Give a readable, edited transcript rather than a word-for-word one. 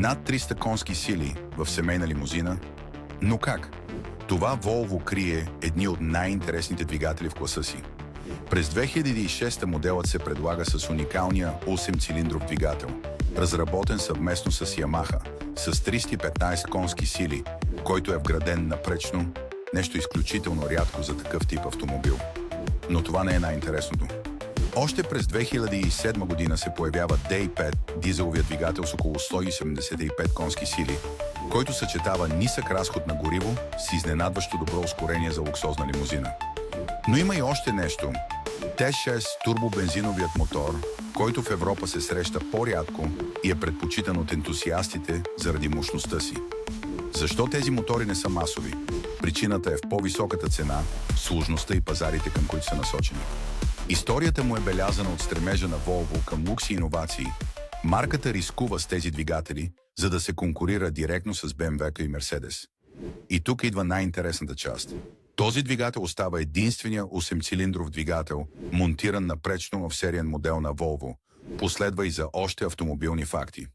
Над 300 конски сили в семейна лимузина. Но как? Това Volvo крие едни от най-интересните двигатели в класа си. През 2006 моделът се предлага с уникалния 8-цилиндров двигател, разработен съвместно с Yamaha, с 315 конски сили, който е вграден напречно, нещо изключително рядко за такъв тип автомобил. Но това не е най-интересното. Още през 2007 година се появява Day5, дизеловия двигател с около 175 конски сили, който съчетава нисък разход на гориво с изненадващо добро ускорение за луксозна лимузина. Но има и още нещо. T6 турбобензиновият мотор, който в Европа се среща по-рядко и е предпочитан от ентусиастите заради мощността си. Защо тези мотори не са масови? Причината е в по-високата цена, сложността и пазарите, към които са насочени. Историята му е белязана от стремежа на Volvo към лукс и иновации. Марката рискува с тези двигатели, за да се конкурира директно с BMW и Mercedes. И тук идва най-интересната част. Този двигател остава единствения 8-цилиндров двигател, монтиран напречно в сериен модел на Volvo. Последва и за още автомобилни факти.